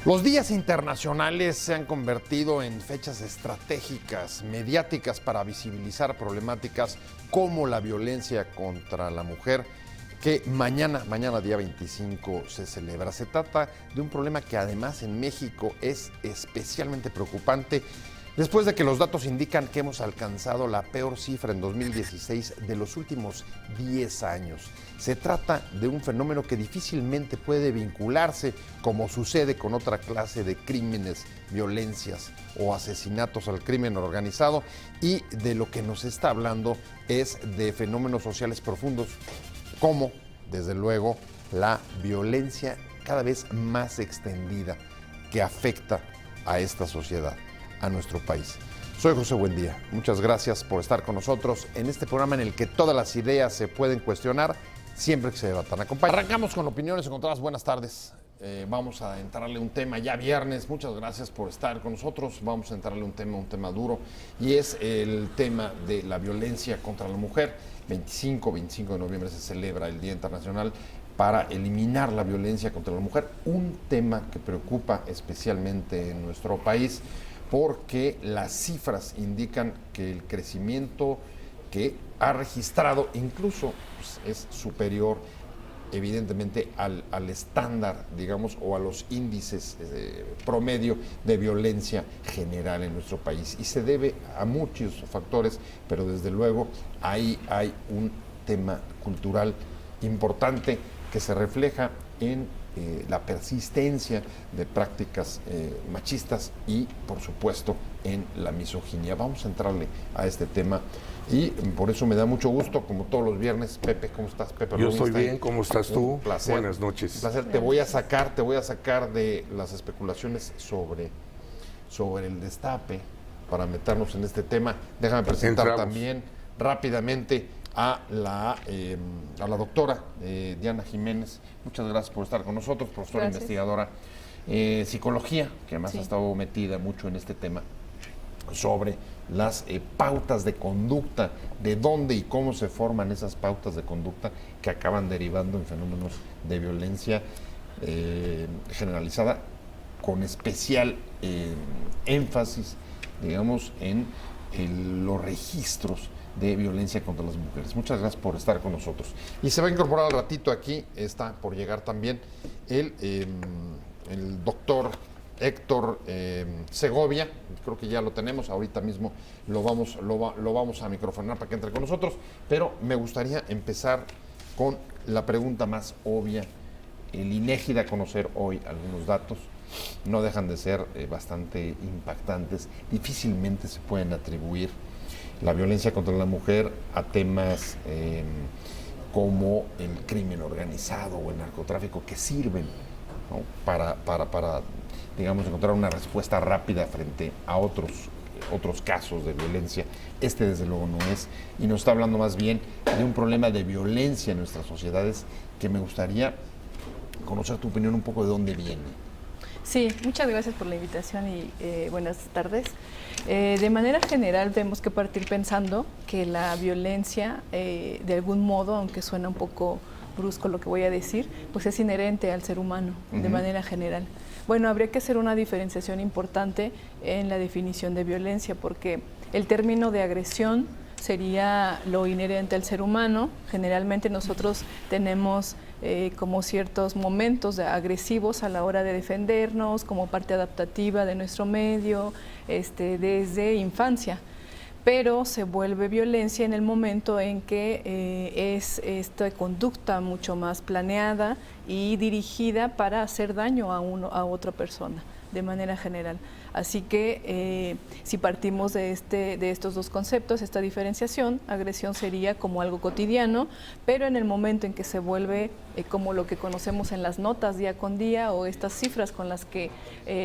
Los días internacionales se han convertido en fechas estratégicas, mediáticas para visibilizar problemáticas como la violencia contra la mujer, que mañana día 25 se celebra. Se trata de un problema que además en México es especialmente preocupante, después de que los datos indican que hemos alcanzado la peor cifra en 2016 de los últimos 10 años. Se trata de un fenómeno que difícilmente puede vincularse, como sucede con otra clase de crímenes, violencias o asesinatos al crimen organizado, y de lo que nos está hablando es de fenómenos sociales profundos, como, desde luego, la violencia cada vez más extendida que afecta a esta sociedad, a nuestro país. Soy José Buendía. Muchas gracias por estar con nosotros en este programa en el que todas las ideas se pueden cuestionar siempre que se debatan. Arrancamos con opiniones encontradas. Buenas tardes. Vamos a entrarle un tema ya viernes. Muchas gracias por estar con nosotros. Vamos a entrarle un tema duro, y es el tema de la violencia contra la mujer. 25 de noviembre se celebra el Día Internacional para eliminar la violencia contra la mujer, un tema que preocupa especialmente en nuestro país, porque las cifras indican que el crecimiento que ha registrado incluso es superior evidentemente al estándar, digamos, o a los índices promedio de violencia general en nuestro país. Y se debe a muchos factores, pero desde luego ahí hay un tema cultural importante que se refleja en la persistencia de prácticas machistas y, por supuesto, en la misoginia. Vamos a entrarle a este tema y por eso me da mucho gusto, como todos los viernes. Pepe, ¿cómo estás, Pepe? Yo estoy bien, ¿cómo estás tú? Un placer. Buenas noches. Un placer. Te voy a sacar de las especulaciones sobre el destape para meternos en este tema. Déjame presentar también rápidamente a la doctora Diana Jiménez. Muchas gracias por estar con nosotros, profesora investigadora psicología, que además ha estado metida mucho en este tema sobre las pautas de conducta, de dónde y cómo se forman esas pautas de conducta que acaban derivando en fenómenos de violencia generalizada, con especial énfasis, digamos, en los registros de violencia contra las mujeres. Muchas gracias por estar con nosotros. Y se va a incorporar al ratito aquí, está por llegar también el doctor Héctor Segovia. Creo que ya lo tenemos, ahorita mismo lo vamos a microfonar para que entre con nosotros, pero me gustaría empezar con la pregunta más obvia. El INEGI da a conocer hoy algunos datos, no dejan de ser bastante impactantes. Difícilmente se pueden atribuir la violencia contra la mujer a temas como el crimen organizado o el narcotráfico, que sirven, ¿no?, para digamos, encontrar una respuesta rápida frente a otros casos de violencia. Este desde luego no es, y nos está hablando más bien de un problema de violencia en nuestras sociedades, que me gustaría conocer tu opinión un poco de dónde viene. Sí, muchas gracias por la invitación y buenas tardes. De manera general tenemos que partir pensando que la violencia, de algún modo, aunque suena un poco brusco lo que voy a decir, pues es inherente al ser humano, de manera general. Bueno, habría que hacer una diferenciación importante en la definición de violencia, porque el término de agresión sería lo inherente al ser humano. Generalmente nosotros tenemos como ciertos momentos agresivos a la hora de defendernos, como parte adaptativa de nuestro medio, desde infancia. Pero se vuelve violencia en el momento en que es esta conducta mucho más planeada y dirigida para hacer daño a otra persona, de manera general. Así que si partimos de estos dos conceptos, esta diferenciación, agresión sería como algo cotidiano, pero en el momento en que se vuelve como lo que conocemos en las notas día con día, o estas cifras con las que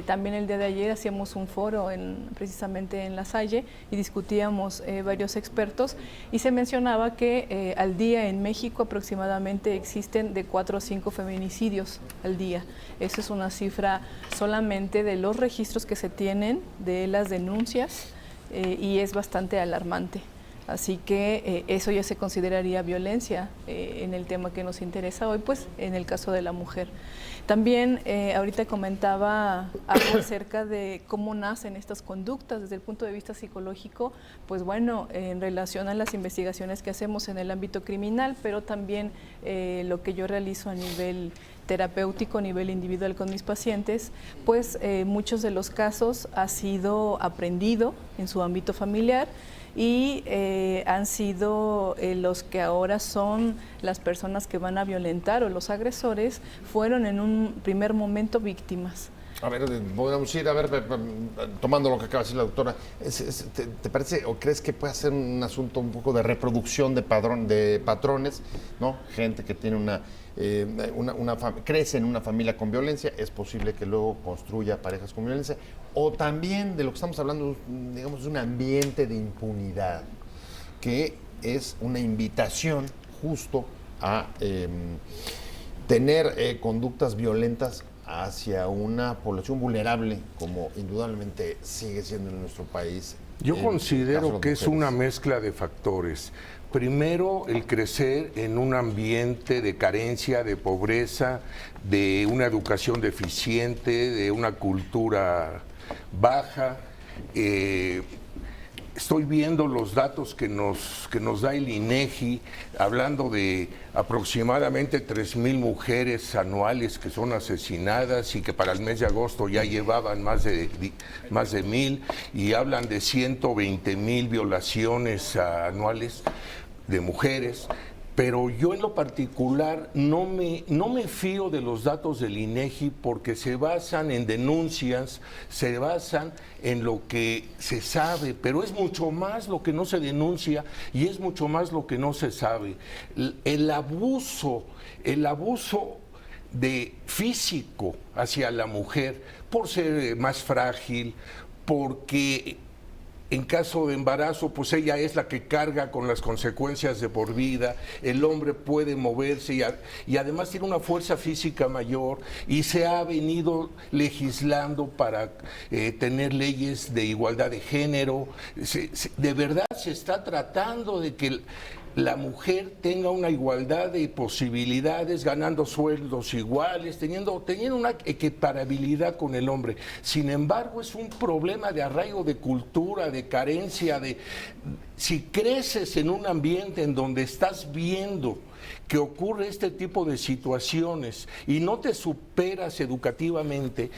también el día de ayer hacíamos un foro precisamente en La Salle y discutíamos varios expertos, y se mencionaba que al día en México aproximadamente existen de 4 a 5 feminicidios al día. Esa es una cifra solamente de los registros que se tienen de las denuncias y es bastante alarmante. Así que eso ya se consideraría violencia en el tema que nos interesa hoy, pues en el caso de la mujer. También ahorita comentaba algo acerca de cómo nacen estas conductas desde el punto de vista psicológico, pues bueno, en relación a las investigaciones que hacemos en el ámbito criminal, pero también lo que yo realizo a nivel terapéutico, a nivel individual con mis pacientes, pues muchos de los casos ha sido aprendido en su ámbito familiar y han sido los que ahora son las personas que van a violentar o los agresores fueron en un primer momento víctimas. A ver, podemos ir, a ver, tomando lo que acaba de decir la doctora, ¿te parece o crees que puede ser un asunto un poco de reproducción de patrones, ¿no? Gente que tiene crece en una familia con violencia, es posible que luego construya parejas con violencia, o también de lo que estamos hablando, digamos, de un ambiente de impunidad, que es una invitación justo a tener conductas violentas hacia una población vulnerable, como indudablemente sigue siendo en nuestro país. Yo considero que es una mezcla de factores. Primero, el crecer en un ambiente de carencia, de pobreza, de una educación deficiente, de una cultura baja. Estoy viendo los datos que nos da el INEGI, hablando de aproximadamente 3,000 mujeres anuales que son asesinadas y que para el mes de agosto ya llevaban más de 1,000, y hablan de 120,000 violaciones anuales de mujeres. Pero yo en lo particular no me fío de los datos del INEGI porque se basan en denuncias, se basan en lo que se sabe, pero es mucho más lo que no se denuncia y es mucho más lo que no se sabe. El abuso de físico hacia la mujer por ser más frágil, porque en caso de embarazo, pues ella es la que carga con las consecuencias de por vida, el hombre puede moverse y además tiene una fuerza física mayor, y se ha venido legislando para tener leyes de igualdad de género. De verdad se está tratando de que la mujer tenga una igualdad de posibilidades, ganando sueldos iguales, teniendo una equiparabilidad con el hombre. Sin embargo, es un problema de arraigo de cultura, de carencia, si creces en un ambiente en donde estás viendo que ocurre este tipo de situaciones y no te superas educativamente,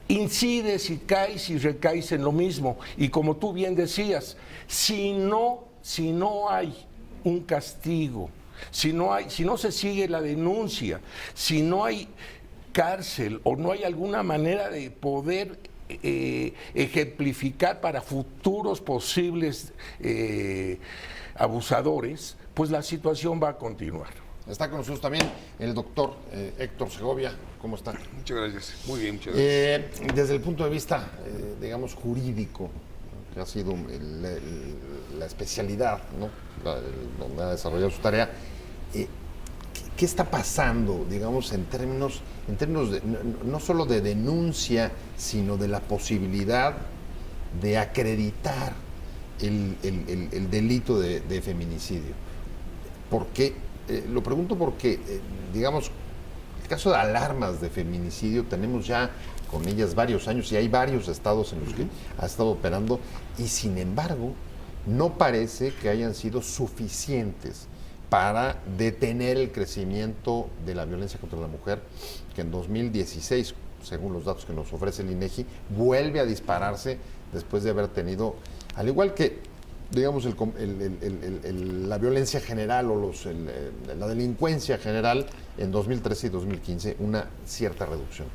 incides y caes y recaes en lo mismo. Y como tú bien decías, si no hay un castigo, si no se sigue la denuncia, si no hay cárcel o no hay alguna manera de poder ejemplificar para futuros posibles abusadores, pues la situación va a continuar. Está con nosotros también el doctor Héctor Segovia. ¿Cómo está? Muchas gracias. Muy bien, muchas gracias. Desde el punto de vista, digamos, jurídico, que ha sido la especialidad, ¿no? Donde ha desarrollado su tarea, ¿qué está pasando, digamos, en términos de, no solo de denuncia, sino de la posibilidad de acreditar el delito de feminicidio? ¿Por qué? Lo pregunto porque, digamos, el caso de alarmas de feminicidio tenemos ya con ellas varios años y hay varios estados en los que ha estado operando, y sin embargo no parece que hayan sido suficientes para detener el crecimiento de la violencia contra la mujer, que en 2016, según los datos que nos ofrece el INEGI, vuelve a dispararse después de haber tenido, al igual que, digamos, la violencia general o la delincuencia general en 2013 y 2015, una cierta reducción.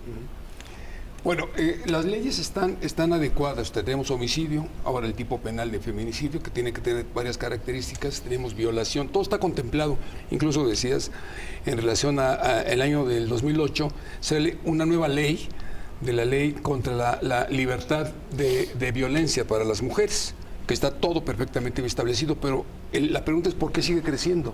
Bueno, las leyes están adecuadas. Tenemos homicidio, ahora el tipo penal de feminicidio, que tiene que tener varias características. Tenemos violación, todo está contemplado. Incluso decías, en relación al año del 2008, sale una nueva ley, de la ley contra la libertad de violencia para las mujeres, que está todo perfectamente bien establecido, pero la pregunta es ¿por qué sigue creciendo?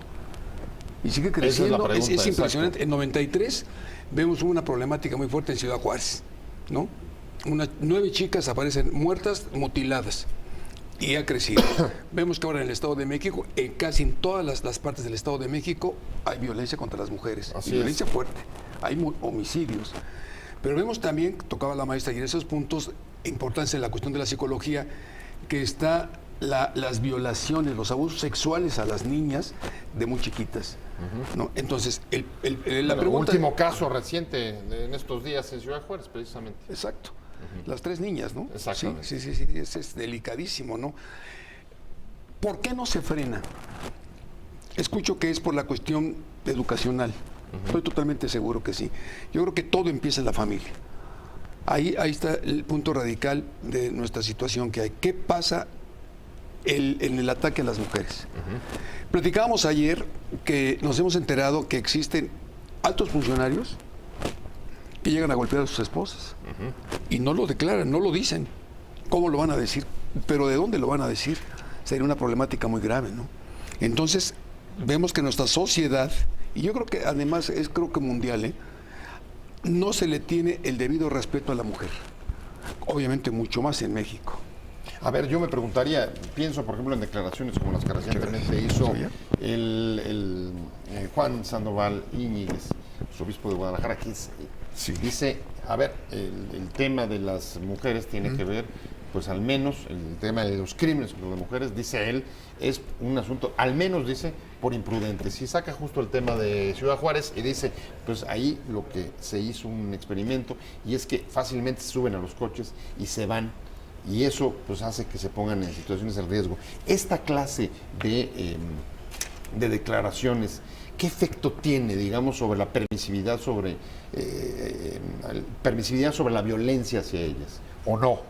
Y sigue creciendo, es impresionante. En 93 vemos una problemática muy fuerte en Ciudad Juárez, ¿no? 9 chicas aparecen muertas, mutiladas. y ha crecido. Vemos que ahora en el Estado de México, casi en todas las partes del Estado de México, hay violencia contra las mujeres. Así y violencia fuerte. Hay homicidios. Pero vemos también, tocaba la maestra, y en esos puntos, importancia en la cuestión de la psicología, que está las violaciones, los abusos sexuales a las niñas de muy chiquitas. ¿No? Entonces, la pregunta... último caso reciente en estos días en Ciudad Juárez, precisamente. Exacto. Las 3 niñas, ¿no? Exactamente. Sí, es delicadísimo, ¿no? ¿Por qué no se frena? Escucho que es por la cuestión educacional. Estoy totalmente seguro que sí. Yo creo que todo empieza en la familia. Ahí está el punto radical de nuestra situación que hay. ¿Qué pasa en el ataque a las mujeres? Platicábamos ayer que nos hemos enterado que existen altos funcionarios que llegan a golpear a sus esposas y no lo declaran, no lo dicen. ¿Cómo lo van a decir? ¿Pero de dónde lo van a decir? Sería una problemática muy grave, ¿no? Entonces, vemos que nuestra sociedad, y yo creo que además creo que mundial, no se le tiene el debido respeto a la mujer. Obviamente mucho más en México. A ver, yo me preguntaría, pienso por ejemplo en declaraciones como las que recientemente hizo el Juan Sandoval Íñiguez, su obispo de Guadalajara, que dice, a ver, el tema de las mujeres tiene que ver, pues al menos, el tema de los crímenes contra las mujeres, dice él, es un asunto, al menos dice, por imprudentes. Y saca justo el tema de Ciudad Juárez y dice, pues ahí lo que se hizo un experimento, y es que fácilmente se suben a los coches y se van. Y eso pues hace que se pongan en situaciones de riesgo. Esta clase de declaraciones, ¿qué efecto tiene, digamos, sobre la permisividad sobre la violencia hacia ellas? ¿O no?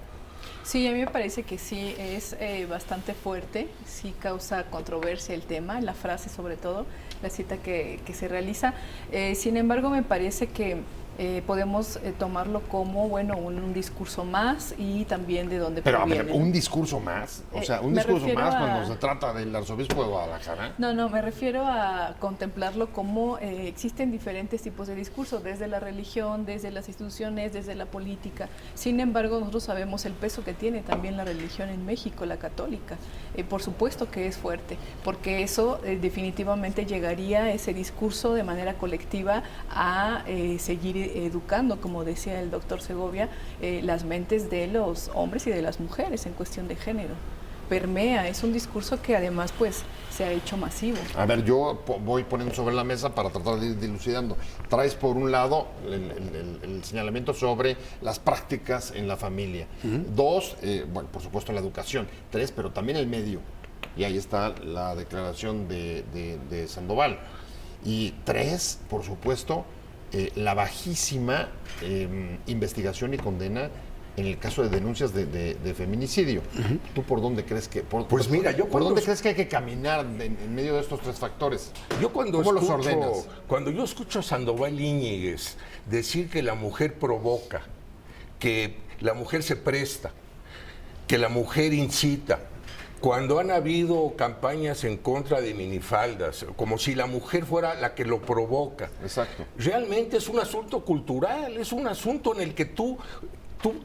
Sí, a mí me parece que sí, es bastante fuerte, sí causa controversia el tema, la frase sobre todo, la cita que se realiza. Sin embargo, me parece que podemos tomarlo como, bueno, un discurso más y también de dónde proviene. Pero a ver, ¿un discurso más? O sea, ¿un discurso más cuando se trata del arzobispo de Guadalajara? No, me refiero a contemplarlo como existen diferentes tipos de discurso, desde la religión, desde las instituciones, desde la política. Sin embargo, nosotros sabemos el peso que tiene también la religión en México, la católica. Por supuesto que es fuerte, porque eso definitivamente llegaría, ese discurso de manera colectiva, a seguir educando, como decía el doctor Segovia, las mentes de los hombres y de las mujeres en cuestión de género. Permea, es un discurso que además pues se ha hecho masivo. A ver, yo voy poniendo sobre la mesa para tratar de ir dilucidando. Traes por un lado el señalamiento sobre las prácticas en la familia. 2, bueno, por supuesto la educación. 3, pero también el medio. Y ahí está la declaración de Sandoval. Y 3, por supuesto, la bajísima investigación y condena en el caso de denuncias de feminicidio. ¿Tú por dónde crees que por dónde crees que hay que caminar en medio de estos 3 factores? ¿Cómo los ordenas? Cuando yo escucho a Sandoval Íñiguez decir que la mujer provoca, que la mujer se presta, que la mujer incita, cuando han habido campañas en contra de minifaldas, como si la mujer fuera la que lo provoca. Exacto. Realmente es un asunto cultural, es un asunto en el que tú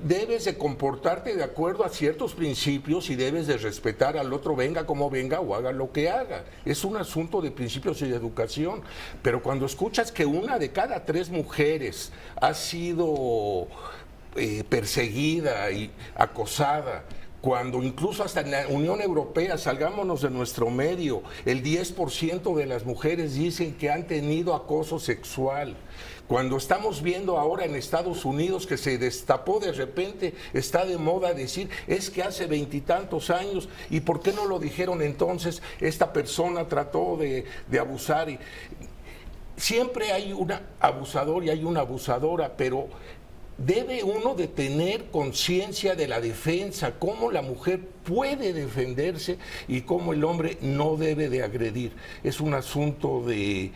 debes de comportarte de acuerdo a ciertos principios y debes de respetar al otro, venga como venga o haga lo que haga. Es un asunto de principios y de educación. Pero cuando escuchas que 1 de cada 3 mujeres ha sido perseguida y acosada, cuando incluso hasta en la Unión Europea, salgámonos de nuestro medio, el 10% de las mujeres dicen que han tenido acoso sexual. Cuando estamos viendo ahora en Estados Unidos que se destapó de repente, está de moda decir, es que hace 20 y tantos años, ¿y por qué no lo dijeron entonces? Esta persona trató de abusar. Y siempre hay un abusador y hay una abusadora, pero debe uno de tener conciencia de la defensa, cómo la mujer puede defenderse y cómo el hombre no debe de agredir. Es un asunto de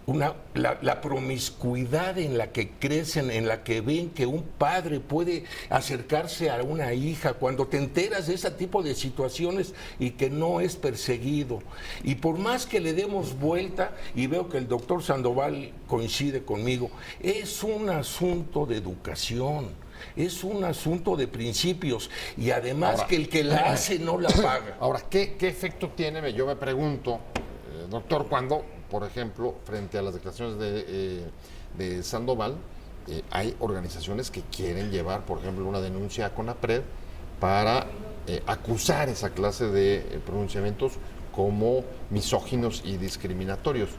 la promiscuidad en la que crecen, en la que ven que un padre puede acercarse a una hija, cuando te enteras de ese tipo de situaciones y que no es perseguido. Y por más que le demos vuelta, y veo que el doctor Sandoval coincide conmigo, es un asunto de educación. Es un asunto de principios y además ahora, que el que la hace no la paga. Ahora, ¿qué efecto tiene? Yo me pregunto, doctor, cuando, por ejemplo, frente a las declaraciones de Sandoval, hay organizaciones que quieren llevar, por ejemplo, una denuncia a CONAPRED para acusar esa clase de pronunciamientos como misóginos y discriminatorios?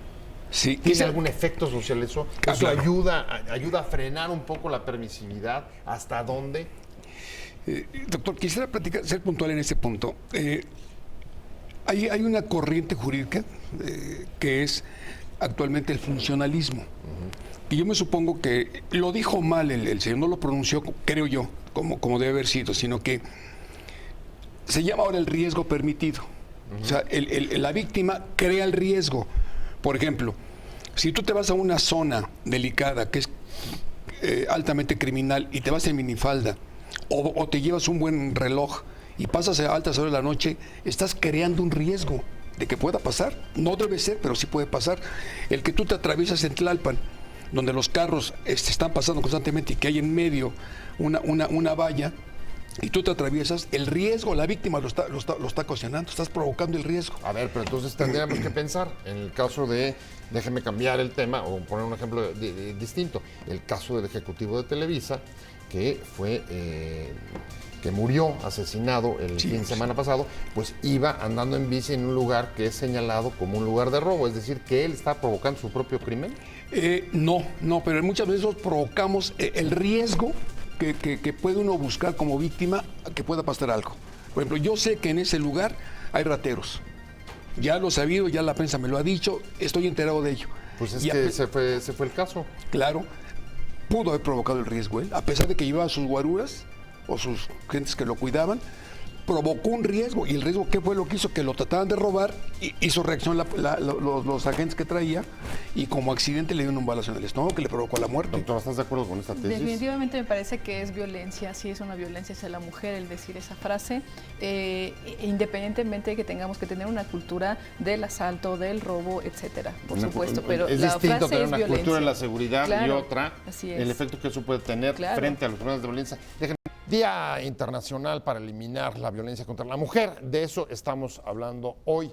Sí, ¿Tiene algún efecto social eso? ¿Eso claro. ayuda a frenar un poco la permisividad? ¿Hasta dónde? Doctor, quisiera ser puntual en ese punto. Hay una corriente jurídica que es actualmente el funcionalismo. Y yo me supongo que lo dijo mal el señor, no lo pronunció, creo yo, como debe haber sido, sino que se llama ahora el riesgo permitido. O sea, la víctima crea el riesgo. Por ejemplo, si tú te vas a una zona delicada que es altamente criminal y te vas en minifalda o te llevas un buen reloj y pasas a altas horas de la noche, estás creando un riesgo de que pueda pasar. No debe ser, pero sí puede pasar. El que tú te atraviesas en Tlalpan, donde los carros están pasando constantemente y que hay en medio una valla, y tú te atraviesas, el riesgo, la víctima lo está ocasionando, estás provocando el riesgo. A ver, pero entonces tendríamos que pensar, en el caso de, déjeme cambiar el tema, o poner un ejemplo distinto, el caso del ejecutivo de Televisa, que fue, que murió asesinado el fin de semana pasado, pues iba andando en bici en un lugar que es señalado como un lugar de robo, es decir, que él está provocando su propio crimen. No, pero muchas veces provocamos el riesgo que puede uno buscar como víctima que pueda pasar algo. Por ejemplo, yo sé que en ese lugar hay rateros. Ya lo he sabido, ya la prensa me lo ha dicho, estoy enterado de ello. Pues es que ese fue el caso. Claro, pudo haber provocado el riesgo él, a pesar de que llevaba sus guaruras o sus gentes que lo cuidaban, provocó un riesgo. ¿Y el riesgo qué fue lo que hizo? Que lo trataban de robar, hizo reacción los agentes que traía y como accidente le dieron un balazo en el estómago que le provocó la muerte. Doctora, ¿estás de acuerdo con esta tesis? Definitivamente me parece que es violencia, sí es una violencia hacia la mujer el decir esa frase, independientemente de que tengamos que tener una cultura del asalto, del robo, etcétera, por supuesto, pero es la distinto frase tener es una violencia. cultura de la seguridad, claro, y otra, el efecto que eso puede tener frente a los problemas de violencia. Día Internacional para eliminar la violencia contra la mujer, de eso estamos hablando hoy.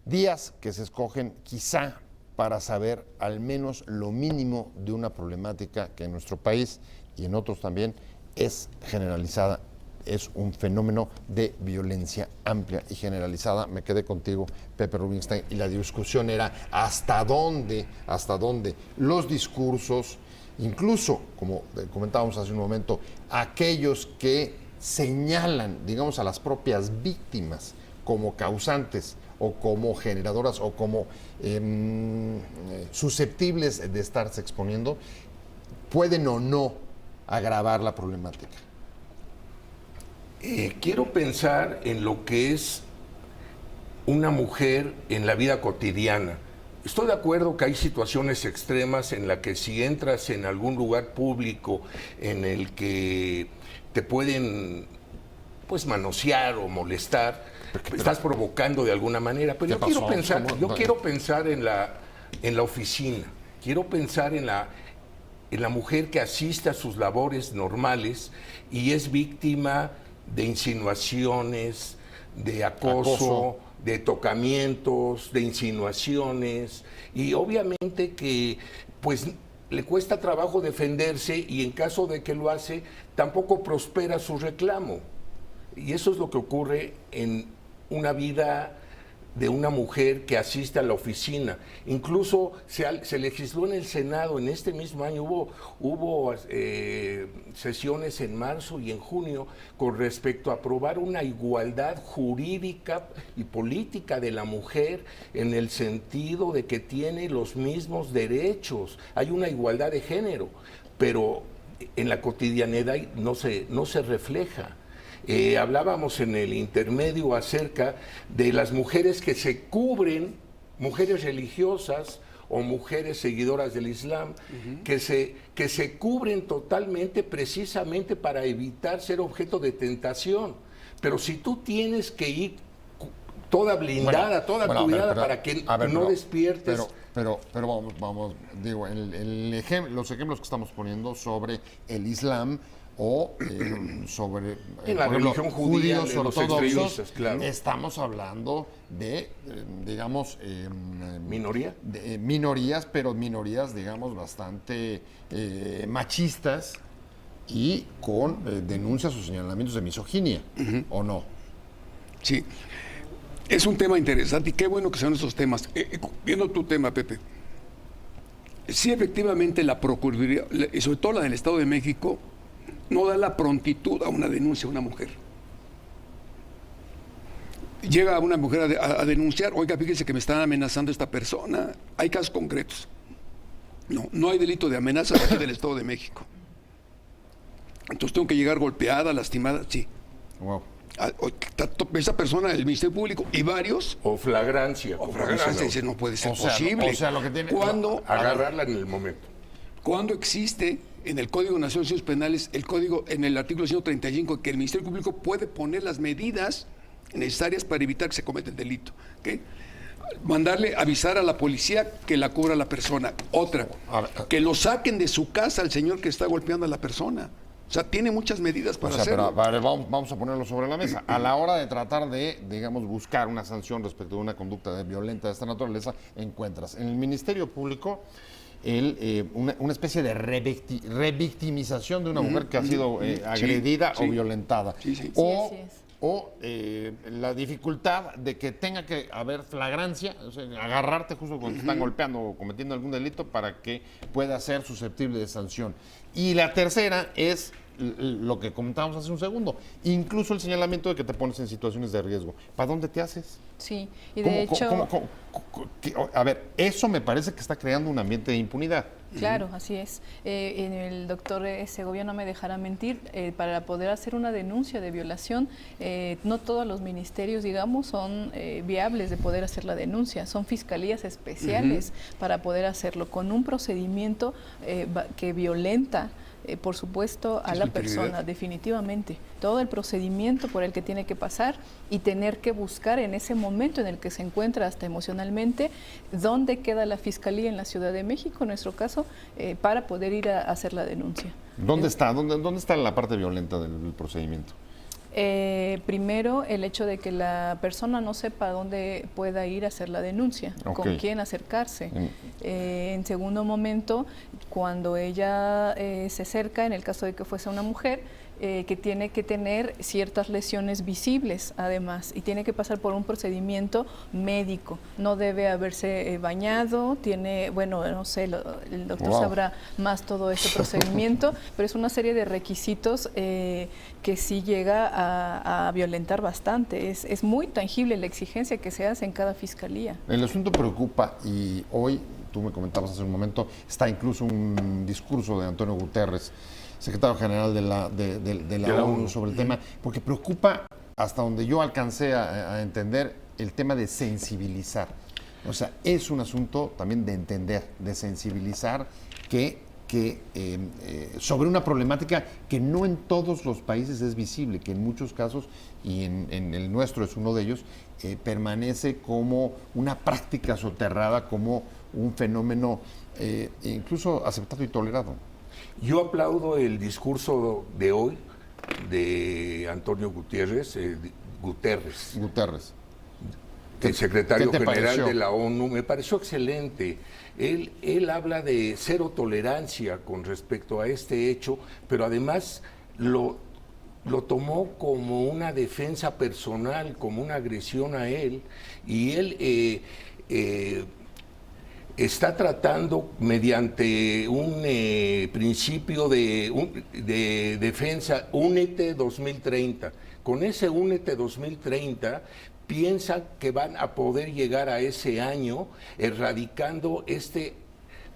Días que se escogen quizá para saber al menos lo mínimo de una problemática que en nuestro país y en otros también es generalizada, es un fenómeno de violencia amplia y generalizada. Me quedé contigo, Pepe Rubinstein, y la discusión era hasta dónde los discursos, incluso, como comentábamos hace un momento, aquellos que señalan, digamos, a las propias víctimas como causantes o como generadoras o como susceptibles de estarse exponiendo, pueden o no agravar la problemática. Quiero pensar en lo que es una mujer en la vida cotidiana. Estoy de acuerdo que hay situaciones extremas en las que si entras en algún lugar público en el que te pueden pues manosear o molestar, estás provocando de alguna manera. Pero yo quiero pensar en la oficina, quiero pensar en la mujer que asiste a sus labores normales y es víctima de insinuaciones, de acoso, de tocamientos, de insinuaciones, y obviamente que pues le cuesta trabajo defenderse y en caso de que lo hace, tampoco prospera su reclamo. Y eso es lo que ocurre en una vida de una mujer que asiste a la oficina. Incluso se legisló en el Senado en este mismo año, hubo sesiones en marzo y en junio con respecto a aprobar una igualdad jurídica y política de la mujer en el sentido de que tiene los mismos derechos. Hay una igualdad de género, pero en la cotidianidad no se refleja. Hablábamos en el intermedio acerca de las mujeres que se cubren, mujeres religiosas o mujeres seguidoras del Islam, que se cubren totalmente precisamente para evitar ser objeto de tentación. Pero si tú tienes que ir toda blindada, cuidada para que no despiertes... Pero vamos, digo, los ejemplos que estamos poniendo sobre el Islam o sobre la religión judía, judíos los ortodoxos, claro. Estamos hablando de, digamos... ¿Minoría? Minorías, pero minorías, digamos, bastante machistas y con denuncias o señalamientos de misoginia, ¿o no? Sí. Es un tema interesante y qué bueno que sean esos temas. Viendo tu tema, Pepe, sí, efectivamente la Procuraduría, y sobre todo la del Estado de México, no da la prontitud a una denuncia a una mujer. Llega una mujer a denunciar, oiga, fíjense que me están amenazando esta persona. Hay casos concretos. No hay delito de amenaza aquí del Estado de México. Entonces tengo que llegar golpeada, lastimada, sí. Wow. Esa persona, el Ministerio Público y varios... O flagrancia. Dice, no puede ser posible. O sea, lo que tiene... ¿Cuándo? Agarrarla en el momento. Cuando existe en el Código Nacional de Ciencias Penales, en el artículo 135, que el Ministerio Público puede poner las medidas necesarias para evitar que se cometa el delito. ¿Okay? Mandarle avisar a la policía que la cubra la persona. Otra, que lo saquen de su casa al señor que está golpeando a la persona. O sea, tiene muchas medidas para hacerlo. Pero vamos a ponerlo sobre la mesa. A la hora de tratar de, digamos, buscar una sanción respecto de una conducta violenta de esta naturaleza, encuentras en el Ministerio Público una especie de revictimización de una mujer que ha sido agredida o violentada. Sí. O la dificultad de que tenga que haber flagrancia, o sea, agarrarte justo cuando te están golpeando o cometiendo algún delito para que pueda ser susceptible de sanción. Y la tercera es lo que comentábamos hace un segundo, incluso el señalamiento de que te pones en situaciones de riesgo. ¿Para dónde te haces? Sí, y de hecho... A ver, eso me parece que está creando un ambiente de impunidad. Claro, así es. El doctor Segovia no me dejará mentir, para poder hacer una denuncia de violación, no todos los ministerios, digamos, son viables de poder hacer la denuncia, son fiscalías especiales para poder hacerlo, con un procedimiento que violenta, por supuesto, a la persona, definitivamente. Todo el procedimiento por el que tiene que pasar y tener que buscar en ese momento en el que se encuentra hasta emocionalmente, dónde queda la Fiscalía en la Ciudad de México, en nuestro caso, para poder ir a hacer la denuncia. ¿Dónde está la parte violenta del procedimiento? Primero, el hecho de que la persona no sepa dónde pueda ir a hacer la denuncia, con quién acercarse. En segundo momento, cuando ella se acerca, en el caso de que fuese una mujer, que tiene que tener ciertas lesiones visibles, además, y tiene que pasar por un procedimiento médico. No debe haberse bañado, no sé, el doctor sabrá más todo este procedimiento, pero es una serie de requisitos que sí llega a violentar bastante. Es muy tangible la exigencia que se hace en cada fiscalía. El asunto preocupa y hoy, tú me comentabas hace un momento, está incluso un discurso de Antonio Guterres, secretario general de la ONU, sobre el tema, porque preocupa, hasta donde yo alcancé a entender, el tema de sensibilizar. O sea, es un asunto también de entender, de sensibilizar sobre una problemática que no en todos los países es visible, que en muchos casos, y en el nuestro es uno de ellos, permanece como una práctica soterrada, como un fenómeno incluso aceptado y tolerado. Yo aplaudo el discurso de hoy de Antonio Guterres, el secretario general de la ONU. Me pareció excelente. Él habla de cero tolerancia con respecto a este hecho, pero además lo tomó como una defensa personal, como una agresión a él, y él está tratando mediante un principio de defensa, Únete 2030. Con ese Únete 2030 piensan que van a poder llegar a ese año erradicando este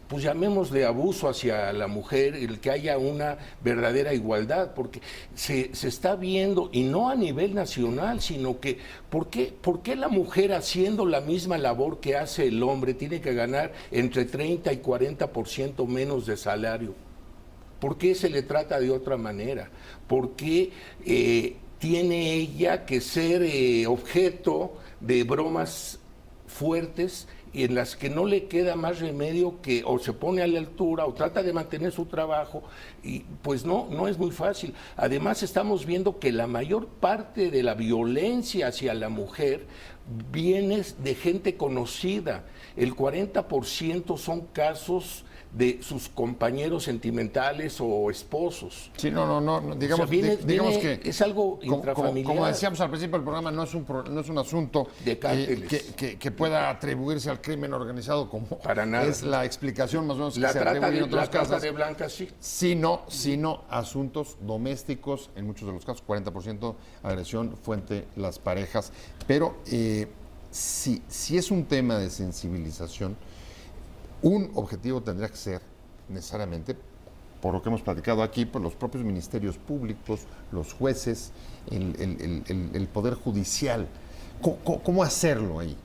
pues llamémosle abuso hacia la mujer, el que haya una verdadera igualdad, porque se está viendo, y no a nivel nacional, sino que ¿por qué la mujer haciendo la misma labor que hace el hombre tiene que ganar entre 30 y 40% menos de salario? ¿Por qué se le trata de otra manera? ¿Por qué tiene ella que ser objeto de bromas fuertes y en las que no le queda más remedio que o se pone a la altura o trata de mantener su trabajo? Y pues no es muy fácil. Además estamos viendo que la mayor parte de la violencia hacia la mujer viene de gente conocida. El 40% son casos de sus compañeros sentimentales o esposos. Sí, no, digamos, O sea, digamos que es algo intrafamiliar. Como decíamos al principio del programa, no es un asunto de cárteles. Que pueda atribuirse al crimen organizado, como para nada. Es la explicación más o menos que La se trata atribuye en otros casos. La trata de blancas, sí. Sino asuntos domésticos, en muchos de los casos, 40% agresión, fuente las parejas. Pero si es un tema de sensibilización, un objetivo tendría que ser necesariamente, por lo que hemos platicado aquí, por los propios ministerios públicos, los jueces, el Poder Judicial. ¿Cómo hacerlo ahí?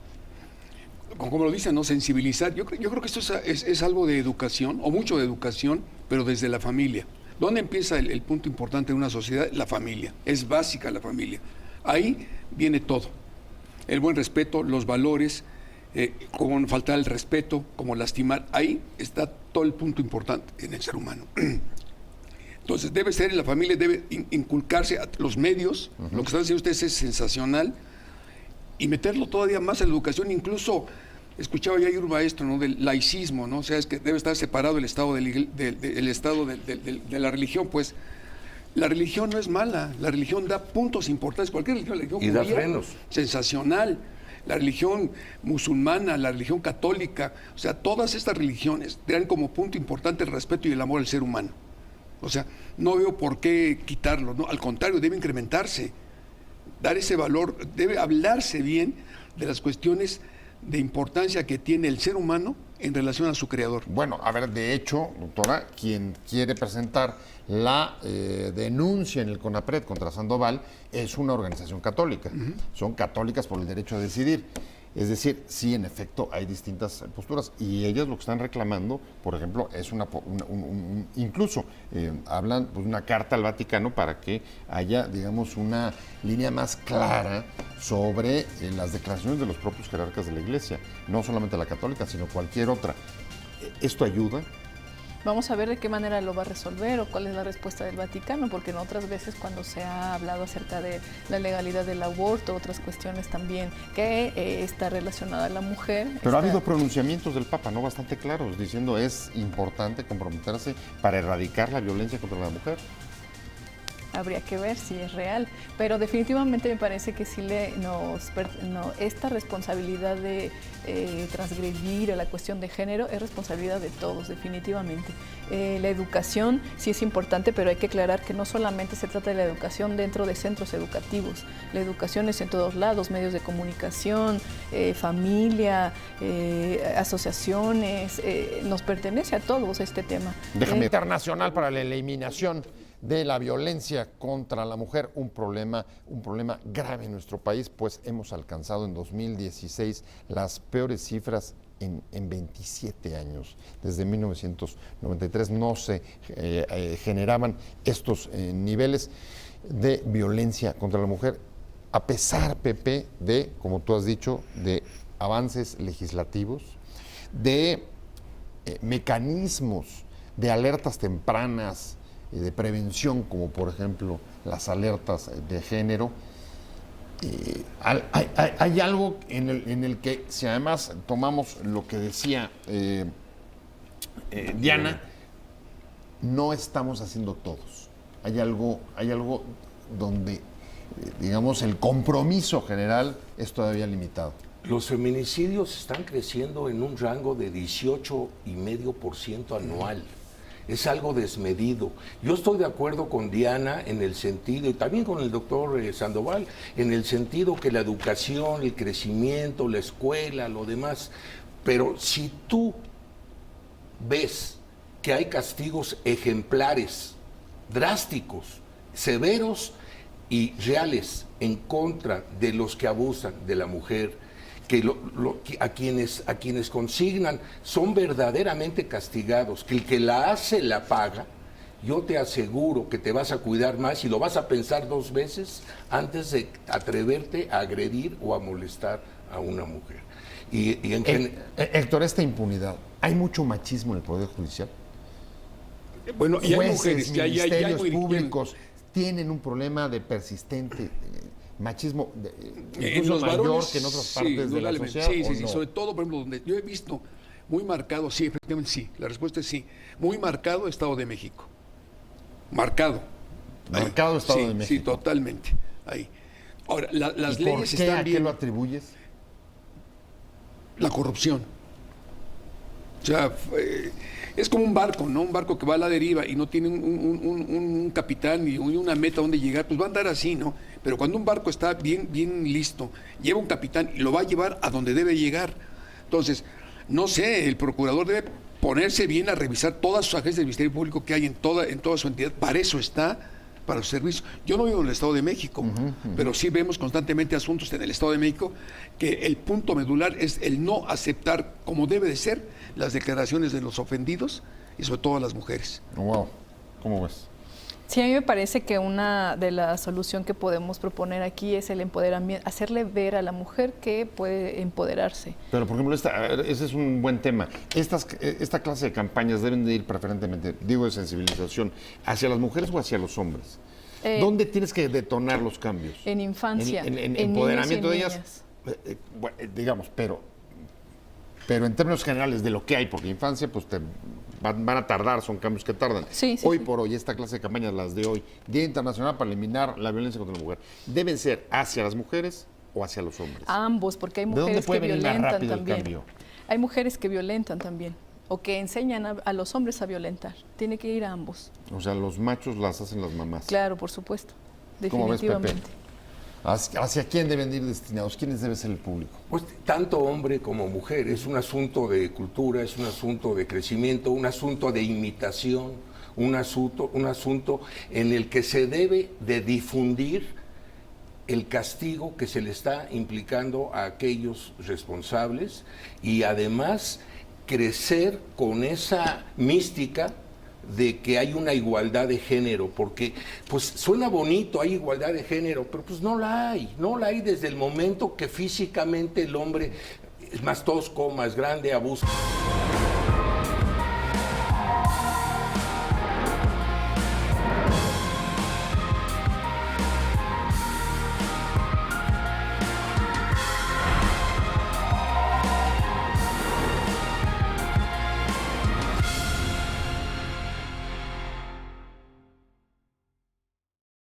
Como lo dicen, ¿no? Sensibilizar. Yo creo que esto es algo de educación, o mucho de educación, pero desde la familia. ¿Dónde empieza el punto importante de una sociedad? La familia. Es básica la familia. Ahí viene todo. El buen respeto, los valores, como faltar el respeto, como lastimar. Ahí está todo el punto importante en el ser humano. Entonces debe ser en la familia, debe inculcarse a los medios. Lo que están haciendo ustedes es sensacional, y meterlo todavía más en la educación. Incluso escuchaba ya ayer un maestro, ¿no?, del laicismo, ¿no? O sea, es que debe estar separado el estado de la religión. Pues la religión no es mala, la religión da puntos importantes, cualquier religión y da frenos. Sensacional. La religión musulmana, la religión católica, o sea, todas estas religiones dan como punto importante el respeto y el amor al ser humano. O sea, no veo por qué quitarlo, ¿no? Al contrario, debe incrementarse, dar ese valor, debe hablarse bien de las cuestiones de importancia que tiene el ser humano en relación a su creador. Bueno, a ver, de hecho, doctora, quien quiere presentar la denuncia en el CONAPRED contra Sandoval es una organización católica. Son católicas por el derecho a decidir. Es decir, sí, en efecto, hay distintas posturas, y ellas lo que están reclamando, por ejemplo, es incluso hablan pues, una carta al Vaticano para que haya, digamos, una línea más clara sobre las declaraciones de los propios jerarcas de la Iglesia, no solamente la católica, sino cualquier otra. ¿Esto ayuda? Vamos a ver de qué manera lo va a resolver o cuál es la respuesta del Vaticano, porque en otras veces cuando se ha hablado acerca de la legalidad del aborto, otras cuestiones también que está relacionada a la mujer. Pero ha habido pronunciamientos del Papa, ¿no?, bastante claros, diciendo es importante comprometerse para erradicar la violencia contra la mujer. Habría que ver si es real, pero definitivamente me parece que sí esta responsabilidad de transgredir a la cuestión de género es responsabilidad de todos, definitivamente. La educación sí es importante, pero hay que aclarar que no solamente se trata de la educación dentro de centros educativos. La educación es en todos lados, medios de comunicación, familia, asociaciones, nos pertenece a todos este tema. Déjame internacional para la eliminación de la violencia contra la mujer, un problema grave en nuestro país, pues hemos alcanzado en 2016 las peores cifras en 27 años. Desde 1993 no se generaban estos niveles de violencia contra la mujer, a pesar, Pepe, de, como tú has dicho, de avances legislativos, de mecanismos de alertas tempranas, de prevención, como por ejemplo las alertas de género. Hay algo en el que, si además tomamos lo que decía Diana, no estamos haciendo todos. Hay algo donde, digamos, el compromiso general es todavía limitado. Los feminicidios están creciendo en un rango de 18,5% anual. Es algo desmedido. Yo estoy de acuerdo con Diana en el sentido, y también con el doctor Sandoval, en el sentido que la educación, el crecimiento, la escuela, lo demás, pero si tú ves que hay castigos ejemplares, drásticos, severos y reales en contra de los que abusan de la mujer, que a quienes consignan son verdaderamente castigados, que el que la hace la paga, yo te aseguro que te vas a cuidar más y lo vas a pensar 2 veces antes de atreverte a agredir o a molestar a una mujer. Héctor, esta impunidad, ¿hay mucho machismo en el Poder Judicial? Bueno, y hay Jueces, mujeres, ministerios públicos tienen un problema de persistente machismo, incluso mayor varones, que en otras partes de la sociedad. Sí, ¿o no? sobre todo, por ejemplo, donde yo he visto muy marcado, sí, efectivamente sí, la respuesta es sí, muy marcado Estado de México. Marcado. Marcado Estado de México. Sí, totalmente. Ahí. Ahora, las ¿Y leyes por qué, están a qué bien. lo atribuyes? La corrupción. O sea, es como un barco, ¿no? Un barco que va a la deriva y no tiene un capitán y una meta donde llegar, pues va a andar así, ¿no? Pero cuando un barco está bien listo, lleva un capitán y lo va a llevar a donde debe llegar. Entonces, no sé, el procurador debe ponerse bien a revisar todas sus agencias del Ministerio Público que hay en toda su entidad. Para eso está, para su servicio. Yo no vivo en el Estado de México, pero sí vemos constantemente asuntos en el Estado de México que el punto medular es el no aceptar, como debe de ser, las declaraciones de los ofendidos y sobre todo a las mujeres. Wow, ¿cómo ves? Sí, a mí me parece que una de las soluciones que podemos proponer aquí es el empoderamiento, hacerle ver a la mujer que puede empoderarse. Pero, por ejemplo, ese es un buen tema. Esta clase de campañas deben de ir preferentemente, digo, de sensibilización, ¿hacia las mujeres o hacia los hombres? ¿Dónde tienes que detonar los cambios? En infancia, en en empoderamiento niños y de ellas, niñas. digamos, pero en términos generales de lo que hay, porque infancia, pues van a tardar, son cambios que tardan. Sí, hoy por hoy, esta clase de campañas, las de hoy, Día Internacional para eliminar la violencia contra la mujer, ¿deben ser hacia las mujeres o hacia los hombres? Ambos, porque hay ¿De dónde mujeres que puede venir más violentan rápido el también. cambio? Hay mujeres que violentan también, o que enseñan a los hombres a violentar. Tiene que ir a ambos. O sea, los machos las hacen las mamás. Claro, por supuesto. ¿Cómo ves, Pepe? Definitivamente. ¿Hacia quién deben ir destinados? ¿Quiénes debe ser el público? Pues tanto hombre como mujer, es un asunto de cultura, es un asunto de crecimiento, un asunto de imitación, un asunto en el que se debe de difundir el castigo que se le está implicando a aquellos responsables y además crecer con esa mística de que hay una igualdad de género, porque pues suena bonito, hay igualdad de género, pero pues no la hay desde el momento que físicamente el hombre es más tosco, más grande, abusa.